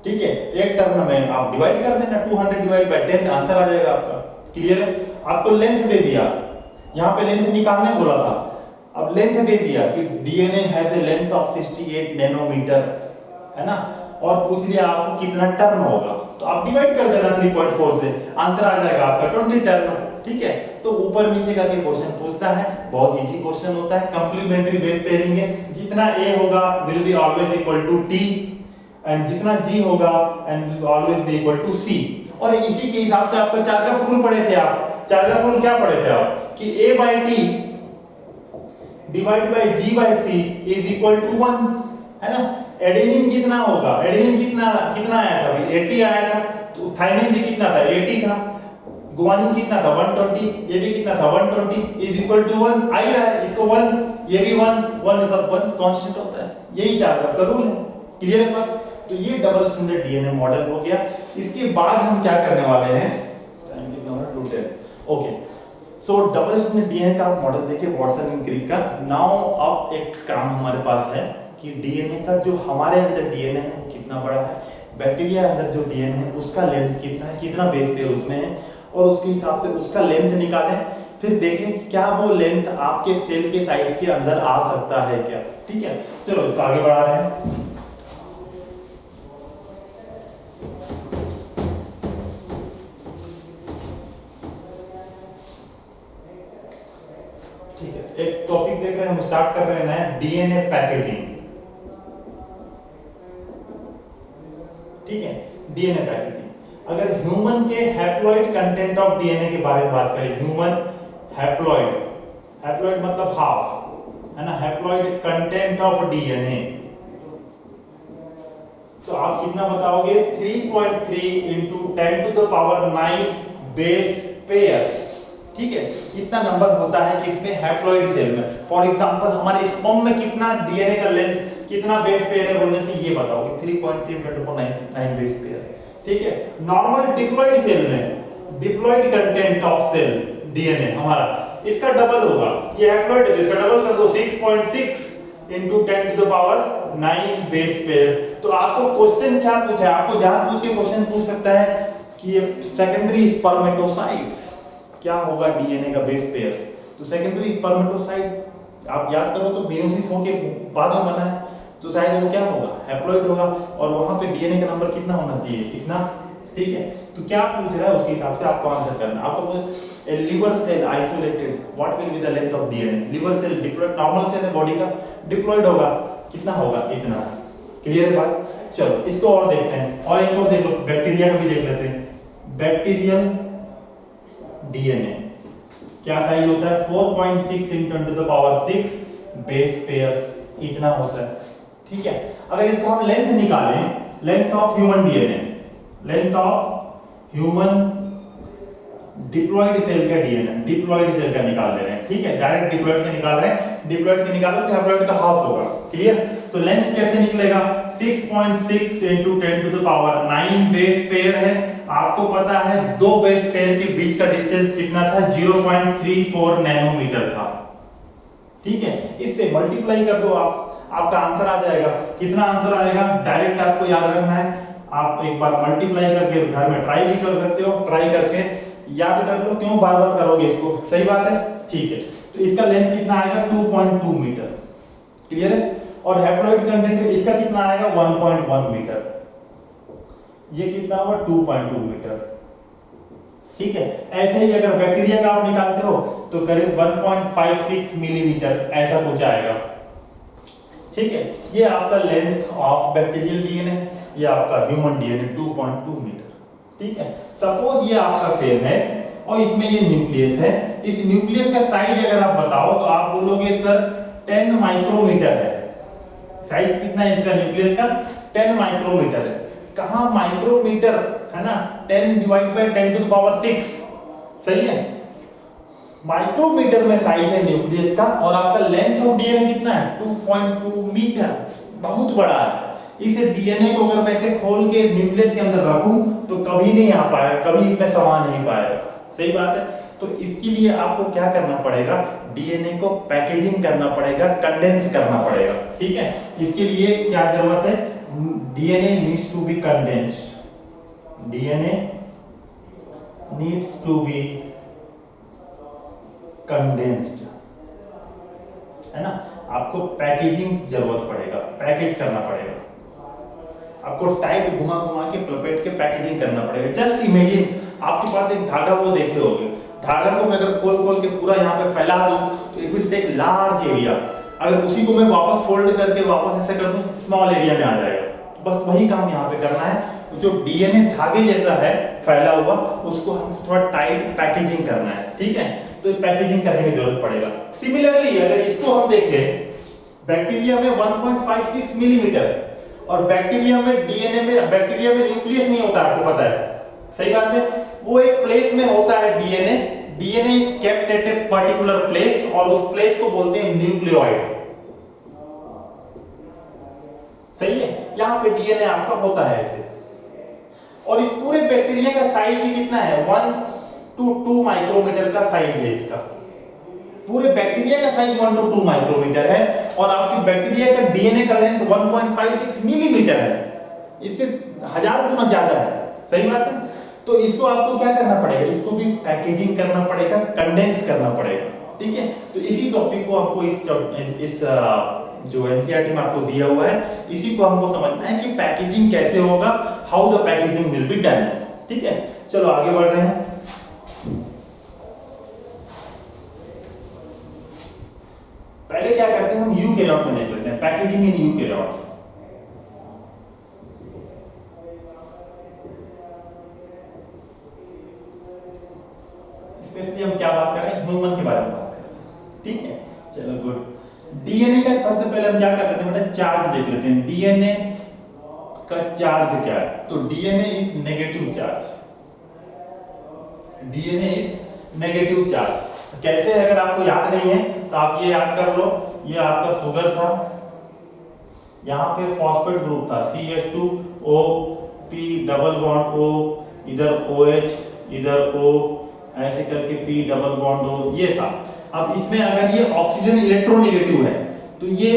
ठीक है। एक टर्न में आप डिवाइड कर देना 200 डिवाइड बाय 10 आंसर आ जाएगा आपका। क्लियर है। आपको लेंथ दे दिया, यहां पे लेंथ निकालने बोला था, अब लेंथ दे दिया कि DNA has a length of 68 nanometre, है ना, और पूछ लिया आपको कितना टर्न होगा, तो आप डिवाइड कर देना 3.4 से, आंसर आ जाएगा आपका 20 टर्न, ठीक है। तो ऊपर नीचे का क्वेश्चन पूछता है, बहुत इजी क्वेश्चन होता है, कंप्लीमेंट्री बेस पेयरिंग है, जितना ए होगा will be always equal to T and जितना जी होगा and will always be equal to C. और इसी के हिसाब से आपको चार्गाफ रूल पढ़े थे, आप चार्गाफ रूल क्या पढ़े थे आप कि a by t divide by g by c is equal to 1, है ना। एडेनिन कितना होगा, एडेनिन कितना आया था अभी 80 आया था, तो थाइमिन भी कितना था 80 था, गुआनिन कितना था 120, ये भी कितना था 120 इज इक्वल टू 1 आ ही रहा है, इसको 1 ये भी 1 सब 1 कांस्टेंट होता है, यही चार्गाफ का रूल है। क्लियर है बात। तो ये डबल स्टैंडर्ड डीएनए मॉडल हो गया। इसके बाद हम क्या करने वाले हैं, टाइम कितना हो रहा है, ओके। सो डबल स्टैंडर्ड डीएनए का मॉडल देखिए वाटसन एंड क्रिक का। नाउ अब एक काम हमारे पास है कि डीएनए का जो हमारे अंदर डीएनए है वो कितना बड़ा है, बैक्टीरिया अंदर जो डीएनए है उसका लेंथ कितना है, कितना बेस पेयर उसमें है, और उसके हिसाब से उसका लेंथ निकालें, फिर देखें कि क्या वो लेंथ आपके सेल के साइज के अंदर आ सकता है क्या, ठीक है। चलो इसको आगे बढ़ा रहे हैं। ठीक है, एक टॉपिक देख रहे हैं हम, स्टार्ट कर रहे हैं नया, डीएनए पैकेजिंग, ठीक है। डीएनए पैकेजिंग, अगर ह्यूमन के हैप्लॉइड कंटेंट ऑफ डीएनए के बारे में बात करें, ह्यूमन हैप्लॉइड, हैप्लॉइड मतलब हाफ, है ना, हैप्लॉइड कंटेंट ऑफ डीएनए, तो आप कितना बताओगे 3.3 into 10 to the power 9 base pairs, ठीक है। इतना नंबर होता है किसमें, हैप्लॉइड सेल में। फॉर एग्जांपल हमारे स्पर्म में कितना डीएनए का लेंथ, कितना बेस पेयर है बोलने से ये बताओगे 3.3 10 to the power 9 base pair, ठीक है। नॉर्मल डिप्लॉइड सेल में diploid content of cell DNA हमारा इसका डबल होगा, ये हैप्लॉइड है तो इसका डबल कर दो 6.6 into 10 to the power 9 base pair. तो आपको क्वेश्चन क्या पूछा है, आपको जानबूझ के क्वेश्चन पूछ सकता है कि ये सेकेंडरी स्पर्मेटोसाइट्स क्या होगा डीएनए का बेस पेयर। तो सेकेंडरी स्पर्मेटोसाइट आप याद करो तो मेयोसिस होके बाद में बना है, तो शायद वो क्या होगा हैप्लॉइड होगा, और वहां पे डीएनए का नंबर कितना होना चाहिए, इतना, ठीक है। तो क्या पूछ रहा है उसके हिसाब से आपको आंसर करना। आपको a liver cell isolated what will be the length of DNA, liver cell diploid normal cell है बॉडी का, डिप्लॉइड होगा कितना होगा, इतना। क्लियर है बात। चलो इसको और देखते हैं, और एक और देख लो, बैक्टीरिया का भी देख लेते हैं। बैक्टीरियल डीएनए क्या साइज होता है 4.6 × 10 to the power 6 base pair, इतना होता है, ठीक है। अगर इसका हम लेंथ निकालें, length of human DNA, length of human diploid cell का डीएनए, डिप्लॉइड सेल का निकाल ले रहे हैं, ठीक है, डायरेक्ट डिप्लॉइड का निकाल रहे हैं, डिप्लॉइड का निकालो तो हैप्लॉइड का हाफ होगा। क्लियर। तो लेंथ कैसे निकलेगा 6.6 × 10 to the power 9 base pair है। आपको पता है दो बेस पेयर के बीच का डिस्टेंस कितना था 0.34 नैनोमीटर था, ठीक है। इससे मल्टीप्लाई कर दो आप, आपका आंसर आ जाएगा। कितना आंसर आएगा डायरेक्ट आपको याद रखना है, आप एक बार मल्टीप्लाई करके घर में ट्राई भी कर सकते हो, ट्राई करके याद कर लो, क्यों बार बार करोगे इसको, सही बात है, ठीक है। तो इसका लेंथ कितना आएगा 2.2 मीटर, क्लियर है। और हैप्लॉइड कंटेंट इसका कितना आएगा 1.1 मीटर, ये कितना होगा 2.2 मीटर, ठीक है। ऐसे ही अगर बैक्टीरिया का आप निकालते हो तो करीब 1.56 मिलीमीटर ऐसा कुछ आएगा, ठीक है। ये आपका लेंथ ऑफ बैक्टीरियल डीएनए, ये आपका ह्यूमन डीएनए 2.2 मीटर, ठीक है। सपोज ये आपका सेल है और इसमें ये न्यूक्लियस है, इस न्यूक्लियस का साइज अगर आप बताओ तो आप बोलोगे सर 10 माइक्रोमीटर है, साइज कितना है इसका न्यूक्लियस का 10 माइक्रोमीटर है। कहां माइक्रोमीटर है ना, 10 divide by 10 to the power 6, सही है। माइक्रोमीटर में साइज है न्यूक्लियस का और आपका लेंथ ऑफ डीएनए कितना है 2.2 मीटर, बहुत बड़ा है। इसे डीएनए को अगर मैं इसे खोल के न्यूक्लियस के अंदर रखूं तो कभी नहीं आ पाएगा, कभी इसमें समा नहीं पाएगा, सही बात है। तो इसके लिए आपको क्या करना पड़ेगा, डीएनए को पैकेजिंग करना पड़ेगा, कंडेंस करना पड़ेगा, ठीक है। इसके लिए क्या जरूरत है, DNA needs to be condensed, DNA needs to be condensed, है ना। आपको पैकेजिंग जरूरत पड़ेगा, पैकेज करना पड़ेगा, आपको टाइट घुमा घुमा के लपेट के पैकेजिंग करना पड़ेगा। जस्ट इमेजिन आपके पास एक धागा वो देखे होंगे, धागा को मैं अगर खोल खोल के पूरा यहाँ पे फैला दूं तो it will take large area, अगर उसी को मैं वापस फोल्ड करके वापस ऐसे कर दूं स्मॉल एरिया में आ जाएगा। तो बस वही काम यहाँ पे करना है, जो डीएनए धागे जैसा है फैला हुआ उसको हमको थोड़ा टाइट पैकेजिंग करना है, ठीक है। तो पैकेजिंग करने की जरूरत पड़ेगा। सिमिलरली अगर इसको हम देखें, बैक्टीरिया में 1.56 मिलीमीटर और बैक्टीरिया में डीएनए में, बैक्टीरिया में न्यूक्लियस नहीं होता, आपको पता है, सही बात है। वो एक प्लेस में होता है DNA, DNA is kept at a particular place और उस प्लेस को बोलते हैं न्यूक्लियोइड, सही है। यहां पे डीएनए आपका होता है ऐसे, और इस पूरे बैक्टीरिया का साइज ही कितना है 1 to 2 माइक्रोमीटर का साइज है इसका, पूरे बैक्टीरिया का साइज 1 to 2 माइक्रोमीटर है और आपकी बैक्टीरिया का डीएनए का लेंथ 1.56 मिलीमीटर है, इससे 1000 गुना ज्यादा है, सही बात है। तो इसको आपको क्या करना पड़ेगा, इसको भी पैकेजिंग करना पड़ेगा, कंडेंस करना पड़ेगा, ठीक है। तो इसी टॉपिक को आपको इस जो एनसीईआरटी में आपको दिया हुआ है, इसी को हमको समझना है कि पैकेजिंग कैसे होगा, how the packaging will be done, ठीक है। चलो आगे बढ़ रहे हैं। पहले क्या करते हैं हम यूकैरियोट में देख लेते हैं, पैकेजिंग इन यूकैरियोट। स्पेशली हम क्या बात कर रहे हैं, ह्यूमन के बारे में बात कर रहे हैं, ठीक है। चलो गुड। डीएनए का सबसे पहले हम क्या कर लेते हैं बेटा, चार्ज देख लेते हैं, डीएनए का चार्ज क्या है। तो DNA is negative charge, DNA is negative charge. कैसे, अगर आपको याद नहीं है तो आप ये याद कर लो, ये आपका शुगर था, यहाँ पे फॉस्फेट ग्रुप था CH2O P double bond O, इधर OH, इधर O, ऐसे करके P डबल बॉन्ड O, ये था। अब इसमें अगर ये ऑक्सीजन इलेक्ट्रोनेगेटिव है तो ये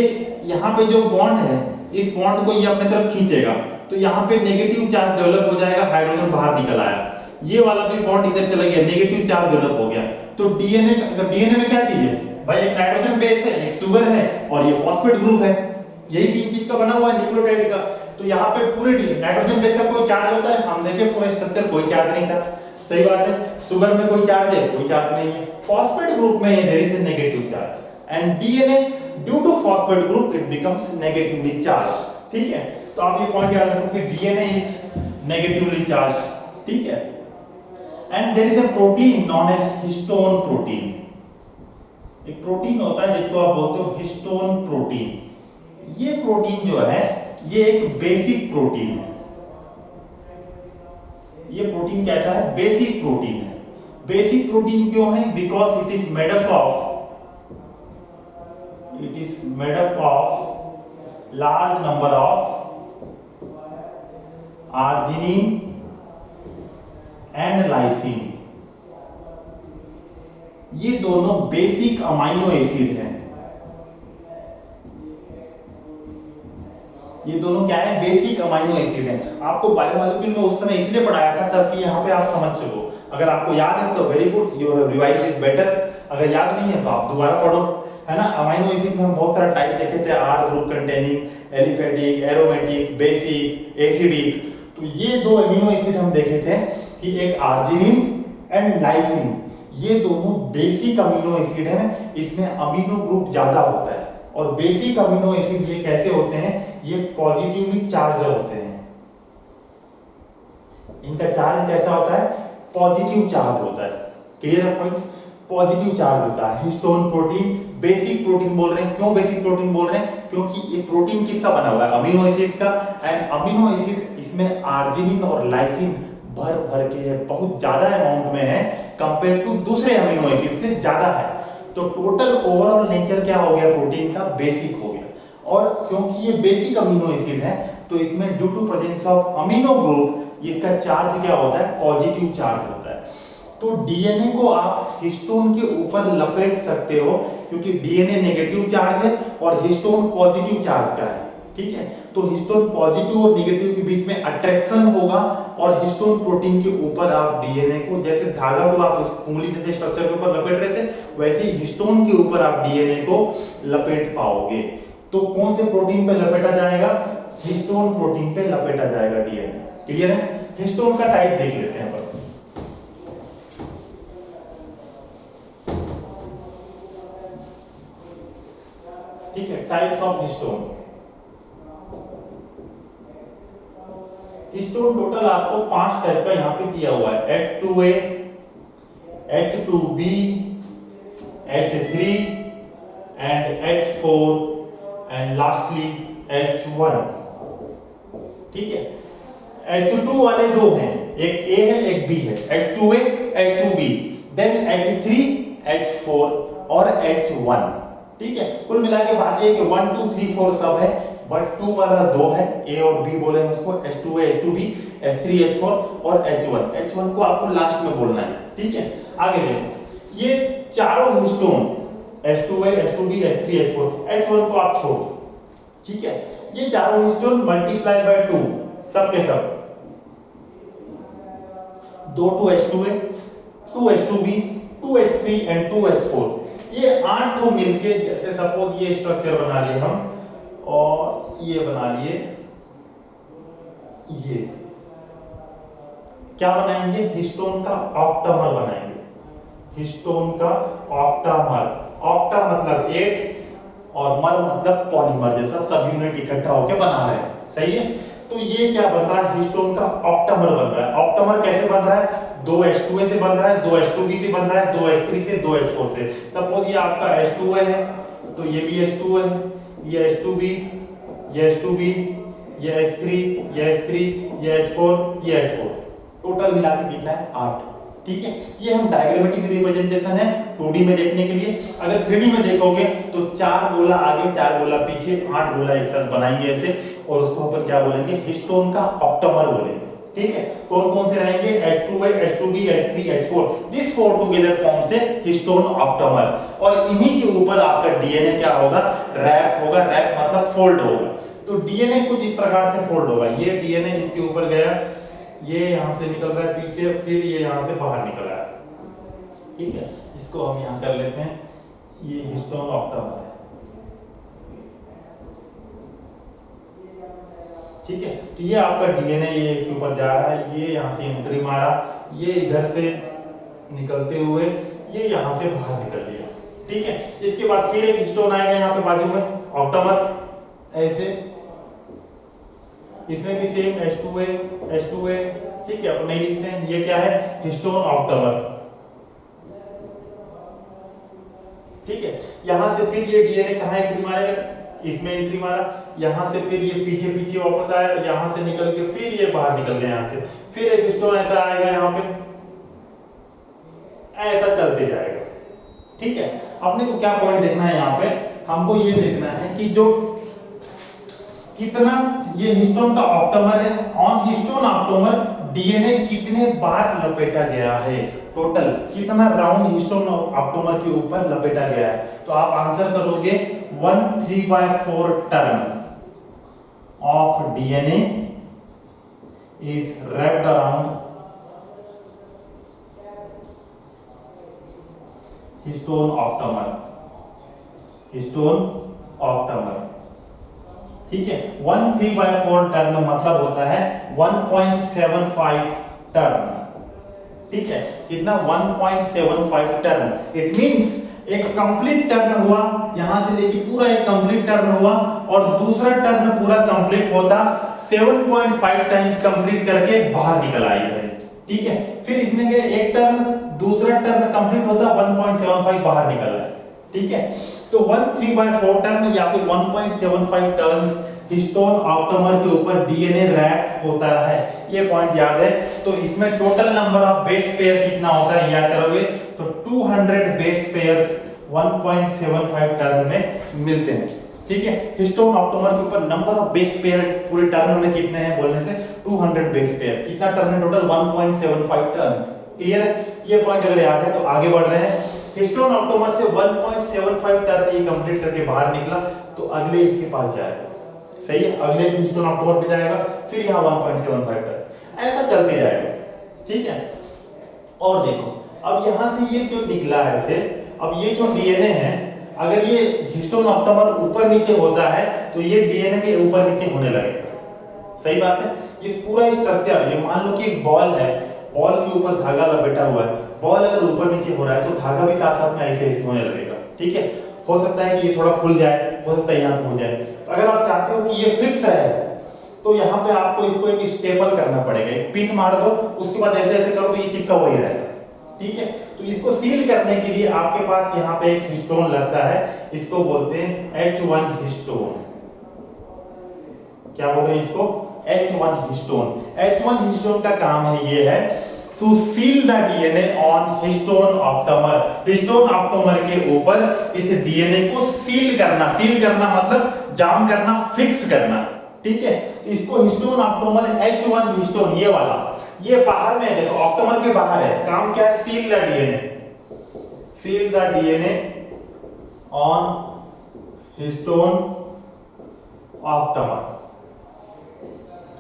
यहाँ पे जो बॉन्ड है, इस बॉन्ड को ये अपने तरफ खींचेगा, तो यहाँ पे नेगेटिव चार्ज डेवलप हो जाएगा, हाइड्रोजन बाहर निकल आया, ये वाला भी बॉन्ड इधर चला गया, नेगेटिव चार्ज डेवलप हो गया। तो डीएनए में क्या चीज है भाई, एक नाइट्रोजन बेस है, एक शुगर है और ये फॉस्फेट ग्रुप है, यही तीन चीज का बना हुआ है न्यूक्लियोटाइड का। तो यहाँ पे पूरे नाइट्रोजन बेस का कोई चार्ज होता है, हम देखे पूरा स्ट्रक्चर कोई चार्ज नहीं था, सही बात है। शुगर में कोई चार्ज है, कोई चार्ज नहीं है। फॉस्फेट ग्रुप में there is a negative charge and DNA due to phosphate group it becomes negatively charged, ठीक है। तो आप ये पॉइंट याद रखो कि डीएनए इज नेगेटिवली चार्ज, ठीक है। And there is a protein known as histone protein, एक प्रोटीन होता है जिसको आप बोलते हो हिस्टोन प्रोटीन। ये प्रोटीन जो है ये एक बेसिक प्रोटीन है, ये प्रोटीन कैसा है, बेसिक प्रोटीन है। बेसिक प्रोटीन क्यों है, because it is made up of large number of arginine and lysine, ये दोनों बेसिक अमाइनो एसिड हैं। ये दोनों क्या है, बेसिक अमाइनो एसिड हैं। आपको बायोमोलिक्यूल में उस समय इसलिए पढ़ाया था ताकि यहाँ पे आप समझ सको। अगर आपको याद है तो very good, you have revised it better. अगर याद नहीं है तो आप दोबारा पढ़ो, है ना। अमीनो एसिड में हम बहुत सारा टाइप देखे थे, R group containing, aliphatic, aromatic, basic, acidic. तो ये दो अमीनो एसिड हम देखे थे कि एक आर्जिनिन एंड लाइसिन, ये दोनों बेसिक अमीनो एसिड हैं, इसमें अमीनो ग्रुप ज्यादा होता है। और बेसिक अमीनो एसिड ये कैसे होते हैं, ये पॉजिटिवली चार्ज होते हैं, इनका चार्ज कैसा होता है, पॉजिटिव चार्ज होता है। क्लियर है पॉइंट, पॉजिटिव चार्ज होता है। हिस्टोन प्रोटीन बेसिक प्रोटीन बोल रहे हैं, क्यों बेसिक प्रोटीन बोल रहे हैं, क्योंकि ये प्रोटीन किसका बना हुआ है, अमीनो एसिड्स का। एंड अमीनो एसिड इसमें आर्जिनिन और लाइसिन भर भर के है, बहुत ज्यादा अमाउंट में है कंपेयर टू दूसरे अमीनो एसिड से ज्यादा है। तो टोटल ओवरऑल नेचर क्या हो गया प्रोटीन का, बेसिक हो गया। और क्योंकि ये बेसिक अमीनो एसिड है तो इसमें due to presence of amino group इसका चार्ज क्या होता है, पॉजिटिव चार्ज होता है। तो डीएनए को आप हिस्टोन के ऊपर लपेट सकते हो, क्योंकि डीएनए नेगेटिव चार्ज है और हिस्टोन पॉजिटिव चार्ज का है, ठीक है। तो हिस्टोन पॉजिटिव और नेगेटिव के बीच में अट्रैक्शन होगा, और हिस्टोन प्रोटीन के ऊपर आप डीएनए को, जैसे धागा को आप उंगली जैसे स्ट्रक्चर के ऊपर लपेट रहे थे, वैसे ही हिस्टोन के ऊपर आप डीएनए को लपेट पाओगे। तो कौन से प्रोटीन पे लपेटा जाएगा, हिस्टोन प्रोटीन पे लपेटा जाएगा डीएनए। क्लियर है। हिस्टोन का टाइप देख लेते हैं अपन। ठीक है, types of histone. Histone total आपको 5 टाइप का यहाँ पे दिया हुआ है, H2A, H2B, H3 and H4 and lastly H1। ठीक है, H2 वाले दो हैं, एक A है एक B है, H2A, H2B, then H3, H4 और H1। ठीक है, कुल मिला के बात ये कि 1 2 3 4 सब है, बट 2 वाला 2 है, A और B बोले हैं उसको, H2A, H2B, H3, H4 और H1। H1 को आपको लास्ट में बोलना है। ठीक है, आगे देखो, ये चारों histone H2A, H2B, H3, H4, H1 को आप छोड़, ठीक है। ये चारों हिस्टोन मल्टीप्लाई बाय 2 सब के सब, 2 2H2A, 2H2B, 2H3 and 2H4, ये 8 को मिलके, जैसे सपोज ये स्ट्रक्चर बना लिए हम और ये बना लिए, ये क्या बनाएंगे, हिस्टोन का ऑक्टामर बनाएंगे। हिस्टोन का ऑक्टामर, ऑक्टा मतलब 8 और मर मतलब पॉलीमर, जैसा सब यूनिट इकट्ठा होकर बना रहे हैं। सही है, तो ये क्या बन रहा है, हिस्टोन का ऑक्टामर बन रहा है। ऑक्टामर कैसे बन रहा है, 2H2A से बन रहा है, 2H2B से बन रहा है, 2H3 से, 2H4 से। सपोज ये आपका H2A है तो ये भी H2A है, ये H2B, ये H2B, ये H3, ये H3, ये H4, ये H4, टोटल मिला के कितना है, 8। ठीक है, ये हम डायग्रामेटिक रिप्रेजेंटेशन है 2D में देखने के लिए। अगर 3D में देखोगे तो 4 गोला आगे 4 गोला पीछे 8 गोला एक साथ बनाएंगे ऐसे, और उसको अपन क्या बोलेंगे, हिस्टोन का ऑक्टामर बोलेंगे। ठीक है, कौन कौन से रहेंगे, H2A, H2B, H3, H4, this 4 together form से हिस्टोन ऑक्टामर। और इन्हीं के ऊपर आपका डीएनए क्या होगा, रैप होगा। रैप मतलब फोल्ड होगा। तो डीएनए कुछ इस प्रकार से फोल्ड होगा, ये डीएनए इसके ऊपर गया, ये यहां से निकल रहा है पीछे, फिर ये यहां से बाहर निकल रहा है। ठीक है, इसको हम यहां कर लेते हैं, ये हिस्टोन ऑक्टामर है। ठीक है, तो ये आपका डीएनए ये इसके ऊपर जा रहा है, ये यहां से एंट्री मारा, ये इधर से निकलते हुए ये यहां से बाहर निकल लिया। ठीक है, इसके बाद फिर एक हिस्टोन आएगा यहाँ पे बाजू में, ऑक्टामर ऐसे, इसमें भी सेम H2A, H2A। ठीक है, अपन नहीं लिखते हैं, ये क्या है, हिस्टोन ऑक्टामर। ठीक है, यहां से फिर ये डीएनए कहां एंट्री मारेगा, इसमें एंट्री मारा, यहां से फिर ये पीछे पीछे वापस आया, यहां से निकल के फिर ये बाहर निकल गया यहां से, फिर एक हिस्टोन ऐसा आएगा यहाँ पे, ऐसा चलते जाएगा। ठीक है, अपने को क्या पॉइंट देखना है यहाँ पे, हमको ये देखना है कि जो कितना ये हिस्टोन का ऑक्टामर है, ऑन हिस्टोन ऑक्टामर डीएनए कितने बार लपेटा गया है, टोटल कितना राउंड हिस्टोन ऑक्टामर के ऊपर लपेटा गया है। तो आप आंसर करोगे 1/3/4 turn of DNA is wrapped around histone octamer, histone octamer. ठीक है, 1/3/4 टर्न मतलब होता है 1.75 टर्न। ठीक है, कितना? 1.75 टर्न। इट मींस एक कंप्लीट टर्न हुआ, यहां से लेके पूरा एक कंप्लीट टर्न हुआ, और दूसरा टर्न पूरा कंप्लीट होता 7.5 टाइम्स कंप्लीट करके बाहर निकल आई है। ठीक है, फिर इसमें क्या, एक टर्न दूसरा टर्न कंप्लीट होता 1.75 बाहर निकल रहा है। ठीक है, तो 1/3/4 टर्न या फिर 1.75 टर्न्स हिस्टोन ऑप्टमर के ऊपर डीएनए रैप होता है। ये पॉइंट याद है। तो इसमें total number of base pair कितना होता है याद करोगे तो 200 बेस पेयर्स 1.75 टर्न में मिलते हैं। ठीक है, हिस्टोन ऑप्टमर के ऊपर नंबर ऑफ बेस पेयर पूरे टर्न में कितने हैं बोलने से 200 बेस पेयर। कितना टर्न है टोटल? 1.75 टर्न। क्लियर है? ये पॉइंट अगर याद है तो आगे बढ़ रहे हैं। हिस्टोन ऑप्टमर से 1.75 टर्न ये कंप्लीट करके बाहर निकला तो अगले इसके पास जाएगा। सही है, अगले हिस्टोन ऑप्टमर पे जाएगा, फिर यहाँ 1.75 टर्न, ऐसा चलते जाएगा। ठीक है, और देखो अब यहाँ से ये जो निकला है से, अब ये जो डीएनए है, अगर ये हिस्टोन ऑप्टमर ऊपर नीचे होता है तो ये डीएनए के ऊपर नीचे होने लगेगा। सही बात है। इस पूरा स्ट्रक्चर, ये मान लो कि एक बॉल है, बॉल के ऊपर धागा लपेटा हुआ है, बॉल अगर ऊपर नीचे हो रहा है तो धागा भी साथ साथ में ऐसे ऐसे होने लगेगा। ठीक है, हो सकता है कि ये थोड़ा खुल जाए, हो सकता है यहाँ पे हो जाए। तो अगर आप चाहते हो कि ये फिक्स रहे तो यहाँ पे आपको इसको एक स्टेपल करना पड़ेगा, एक पिन मार दो, उसके बाद ऐसे ऐसे करो तो ये चिपका वही रहेगा। ठीक है, तो इसको सील करने के लिए आपके पास यहाँ पे एक हिस्टोन लगता है, इसको बोलते हैं H1 हिस्टोन। क्या बोल रहे हैं इसको? H1 histone. H1 हिस्टोन का काम है ये है to seal the DNA on histone octamer. Histone octamer के ऊपर इस डीएनए को सील करना। सील करना मतलब जाम करना, फिक्स करना। ठीक है, इसको हिस्टोन ऑप्टमर H1 हिस्टोन, ये वाला, ये बाहर में है, देखो ऑप्टमर के बाहर है। काम क्या है? Seal the DNA, seal the DNA on histone octamer.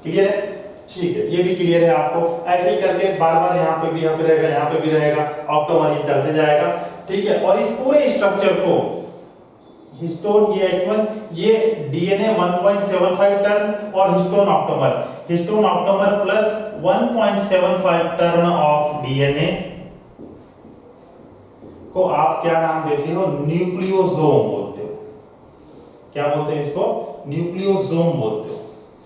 Clear है? ठीक है, ये भी क्लियर है आपको। ऐसे ही करके बार बार यहाँ पे भी रहेगा, यहाँ पे भी रहेगा, ऑप्टमर ये चलते जाएगा। ठीक है, और इस पूरे स्ट्रक्चर को हिस्टोन, ये H1, ये डीएनए 1.75 टर्न और histone octamer plus 1.75 turn of DNA को आप क्या नाम देते हो? न्यूक्लियोसोम बोलते हो। क्या बोलते हैं इसको? न्यूक्लियोसोम बोलते हो।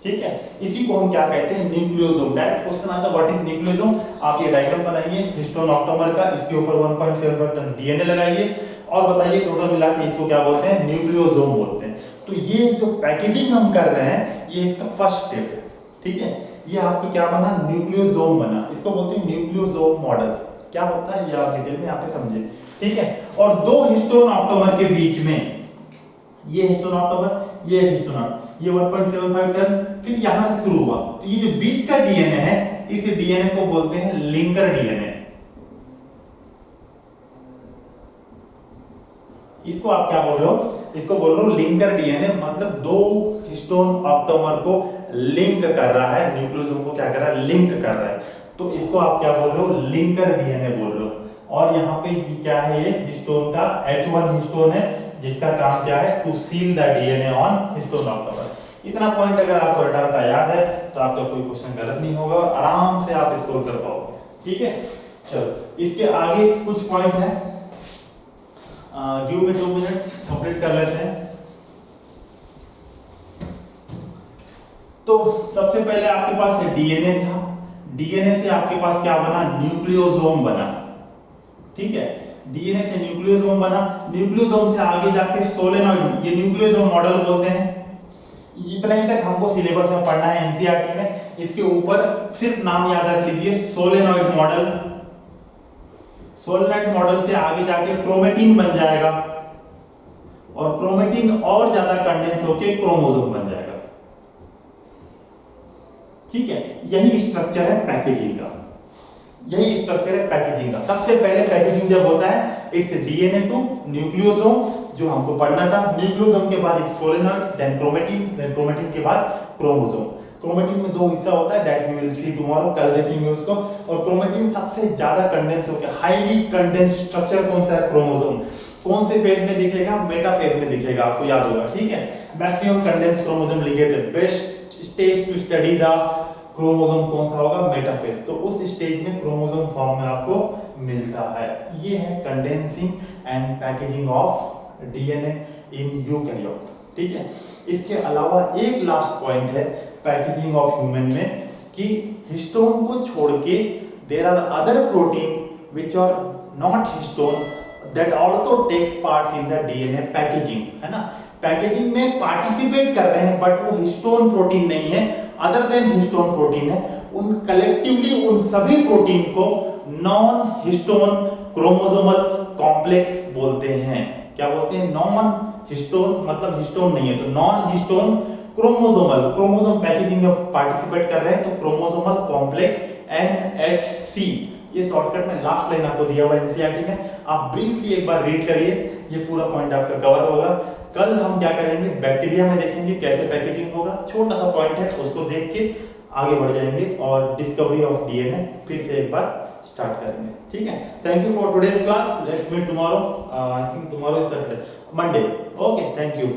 ठीक है, इसी को हम क्या कहते हैं? न्यूक्लियोसोम। डायरेक्ट क्वेश्चन आता है व्हाट इज न्यूक्लियोसोम। आप ये डायग्राम बनाइए हिस्टोन ऑप्टमर का, इसके ऊपर 1.75 टन डीएनए लगाइए और बताइए टोटल मिला के इसको क्या बोलते हैं? न्यूक्लियोसोम बोलते हैं। तो ये जो पैकेजिंग हम कर रहे हैं ये इसका फर्स्ट स्टेप है। ठीक है, ये आपको क्या बना? न्यूक्लियोसोम बना। इसको बोलते हैं न्यूक्लियोसोम मॉडल। क्या होता है ये आप डिटेल में यहाँ पे समझे। ठीक है, और दो हिस्टोन ऑप्टमर के बीच में, ये हिस्टोन ऑप्टमर, ये हिस्टोन ऑप्टमर, ये 1.75 टन, फिर यहां से शुरू हुआ। तो ये जो बीच का डीएनए है, इस डीएनए को बोलते हैं लिंकर डीएनए। इसको आप क्या बोल रहे हो? इसको बोल रहे हो लिंकर डीएनए, मतलब दो हिस्टोन ऑप्टमर को लिंक कर रहा है, न्यूक्लियोसोम को क्या कर रहा है? लिंक कर रहा है। तो इसको आप क्या बोल रहे हो? लिंकर डीएनए बोल रहे हो। और यहाँ पे क्या है? ये हिस्टोन का H1 हिस्टोन है, जिसका काम क्या है? To seal the DNA on histone octamer. इतना पॉइंट अगर आपको रटा याद है तो आपका कोई क्वेश्चन गलत नहीं होगा, आराम से आप इसको कर पाओगे। ठीक है, चलो इसके आगे कुछ पॉइंट है, गिव मी 2 मिनट्स, कंप्लीट कर लेते हैं। तो सबसे पहले आपके पास डीएनए था, डीएनए से आपके पास क्या बना? न्यूक्लियोसोम बना। ठीक है, डीएनए से न्यूक्लियोसोम बना, न्यूक्लियोसोम से आगे जाके सोलेनॉइड, ये न्यूक्लियोसोम मॉडल बोलते हैं। इतना ही तक हमको सिलेबस में पढ़ना है एनसीईआरटी में। इसके ऊपर सिर्फ नाम याद रख लीजिए, सोलेनॉइड मॉडल। सोलेनॉइड मॉडल से आगे जाके क्रोमेटिन बन जाएगा और क्रोमेटिन और ज्यादा कंडेंस होके क्रोमोसोम बन जाएगा। ठीक है, यही स्ट्रक्चर है पैकेजिंग का, यही स्ट्रक्चर है पैकेजिंग का। सबसे पहले पैकेजिंग जब होता है इट्स डीएनए टू न्यूक्लियोसोम, जो हमको पढ़ना था। न्यूक्लियोसोम के बाद इट्स सोलेनॉइड, देन क्रोमेटिन के बाद क्रोमोसोम। क्रोमेटिन में दो हिस्सा होता है, that we will see tomorrow, कल देखेंगे उसको। और क्रोमेटिन सबसे ज्यादा कंडेंस होकर हाईली कंडेंस स्ट्रक्चर कौन सा है? क्रोमोसोम। कौन से फेज में दिखेगा? मेटाफेज में दिखेगा, आपको याद होगा, ठीक है। मैक्सिमम कंडेंस क्रोमोसोम लिखे थे, best stage to study the chromosome कौन सा होगा? मेटाफेज। तो उस स्टेज में क्रोमोसोम फॉर्म में आपको मिलता है। ये है condensing and packaging of DNA in eukaryote, ठीक है। इसके अलावा एक लास्ट पॉइंट है पैकेजिंग ऑफ ह्यूमन में कि हिस्टोन को छोड़ के there are other protein which are not histone that also takes parts in the DNA packaging, है ना। पैकेजिंग में पार्टिसिपेट कर रहे हैं बट वो हिस्टोन प्रोटीन नहीं है, अदर देन हिस्टोन प्रोटीन है। उन कलेक्टिवली उन सभी प्रोटीन को नॉन हिस्टोन क्रोमोसोमल कॉम्प्लेक्स बोलते हैं। क्या बोलते हैं? नॉन हिस्टोन, मतलब हिस्टोन नहीं है तो non histone chromosomal, chromosome packaging में पार्टिसिपेट कर रहे हैं तो क्रोमोसोमल कॉम्प्लेक्स NHC। ये शॉर्टकट में लास्ट लाइन आपको दिया हुआ है एनसीईआरटी में, आप ब्रीफली एक बार रीड करिए, ये पूरा पॉइंट आपका कवर होगा। कल हम क्या करेंगे? बैक्टीरिया में देखेंगे कैसे पैकेजिंग होगा, छोटा सा पॉइंट है, उसको देख के आगे बढ़ जाएंगे और डिस्कवरी ऑफ डीएनए फिर से एक बार स्टार्ट करेंगे, ठीक है। Thank you for today's class, let's meet tomorrow, I think tomorrow is Saturday, Monday, okay, thank you.